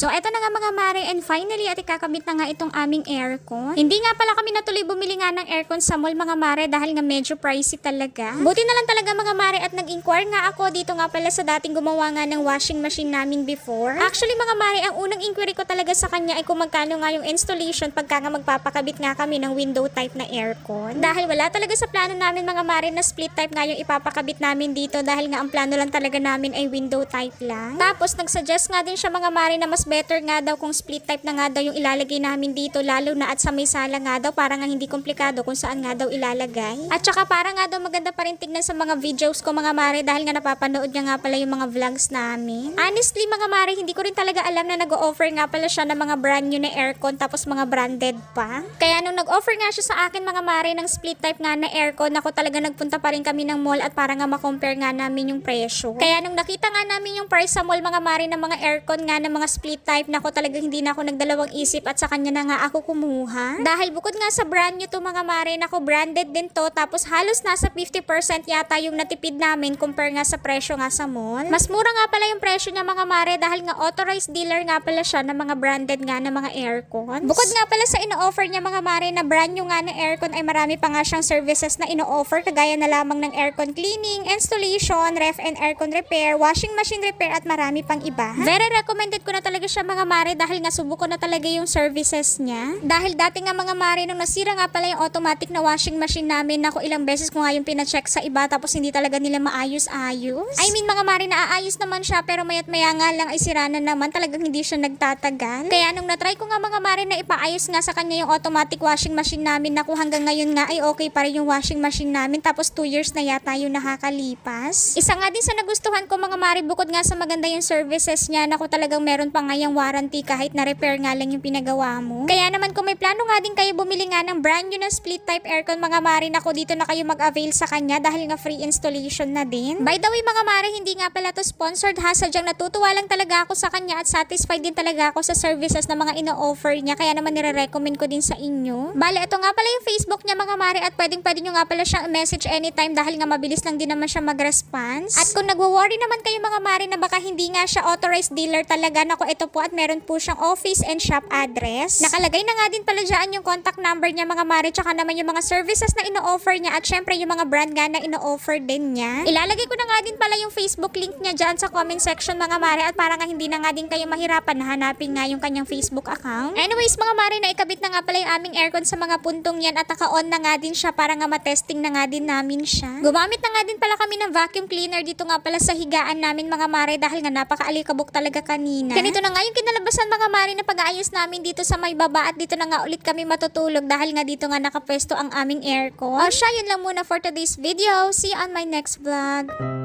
So eto na nga mga mare, and finally at ikakabit na nga itong aming aircon. Hindi nga pala kami natuloy bumili nga ng aircon sa mall mga mare dahil nga medyo pricey talaga. Buti na lang talaga mga mare at nag-inquire nga ako dito nga pala sa dating gumawa nga ng washing machine namin before. Actually mga mare, ang unang inquiry ko talaga sa kanya ay kung magkano nga yung installation pagka nga magpapakabit nga kami ng window type na aircon. Dahil wala talaga sa plano namin mga mare na split type nga yung ipapakabit namin dito dahil nga ang plano lang talaga namin ay window type lang. Tapos nagsuggest nga din siya mga mare na mas better nga daw kung split type na nga daw yung ilalagay namin dito, lalo na at sa may sala nga daw para nga hindi komplikado kung saan nga daw ilalagay. At saka para nga daw maganda pa rin tignan sa mga videos ko mga mare dahil nga napapanood niya nga pala yung mga vlogs namin. Honestly mga mare, hindi ko rin talaga alam na nag-o-offer nga pala siya ng mga brand new na aircon tapos mga branded pa. Kaya nung nag-offer nga siya sa akin mga mare ng split type nga na aircon, ako talaga nagpunta pa rin kami ng mall at para nga ma-compare nga namin yung presyo. Kaya nung nakita nga namin yung price sa mall mga mare ng mga aircon nga ng mga split type, na ako talaga hindi na ako nagdalawang isip at sa kanya na nga ako kumuha. Dahil bukod nga sa brand new to mga mare, nako branded din to, tapos halos nasa 50% yata yung natipid namin compare nga sa presyo nga sa mall. Mas mura nga pala yung presyo niya mga mare dahil nga authorized dealer nga pala siya ng mga branded nga ng mga aircons. Bukod nga pala sa ino-offer niya mga mare na brand new nga na aircon, ay marami pa nga siyang services na ino-offer kagaya na lamang ng aircon cleaning, installation, ref and aircon repair, washing machine repair at marami pang iba. Very recommended ko na talaga siya mga mare dahil nga subuko na talaga yung services niya. Dahil dati nga mga mare nung nasira nga pala yung automatic na washing machine namin, ako ilang beses ko nga yung pina-check sa iba tapos hindi talaga nila maayos-ayos. I mean mga mare, naaayos naman siya pero mayat maya nga lang ay sira na naman, talagang hindi siya nagtatagal. Kaya nung natry ko nga mga mare na ipaayos nga sa kanya yung automatic washing machine namin, naku hanggang ngayon nga ay okay pa rin yung washing machine namin, tapos 2 years na yata yung nakakalipas. Isa nga din sa nagustuhan ko mga mare, bukod nga sa maganda yung services niya, naku talagang meron pa nga yung warranty kahit na repair nga lang yung pinagawa mo. Kaya naman kung may plano nga din kayo bumili nga ng brand new na split type aircon mga mare, nako dito na kayo mag-avail sa kanya dahil nga free installation na din. By the way mga mare, hindi nga pala to sponsored ha, sadyang natutuwa lang talaga ako sa kanya at satisfied din talaga ako sa services na mga ino-offer niya, kaya naman nire-recommend ko din sa inyo. Bale, ito nga pala yung Facebook niya mga mare at pwede nyo nga pala siyang message anytime dahil nga mabilis lang din naman siya mag-response. At kung nagwo-worry naman kayo mga mare na baka hindi nga siya authorized dealer talaga, nako ito po at meron po siyang office and shop address. Nakalagay na nga din pala dyan yung contact number niya mga mare, tsaka naman yung mga services na ino-offer niya at syempre yung mga brand nga na ino-offer din niya. Ilalagay ko na nga din pala yung Facebook link niya dyan sa comment section mga mare at para nga hindi na nga din kayo mahirapan na hanapin nga yung kanyang Facebook account. Anyways mga mare, naikabit na nga pala yung aming aircon sa mga puntong yan at naka-on na nga din siya para nga matesting na nga din namin siya. Gumamit na nga din pala kami ng vacuum cleaner dito nga pala sa higaan namin mga mare dahil nga napaka-alikabok talaga kanina. Ganito na nga yung kinalabasan mga mare na pag-aayos namin dito sa may baba at dito na nga ulit kami matutulog dahil nga dito nga nakapwesto ang aming aircon. O siya, yun lang muna for today's video. See you on my next vlog.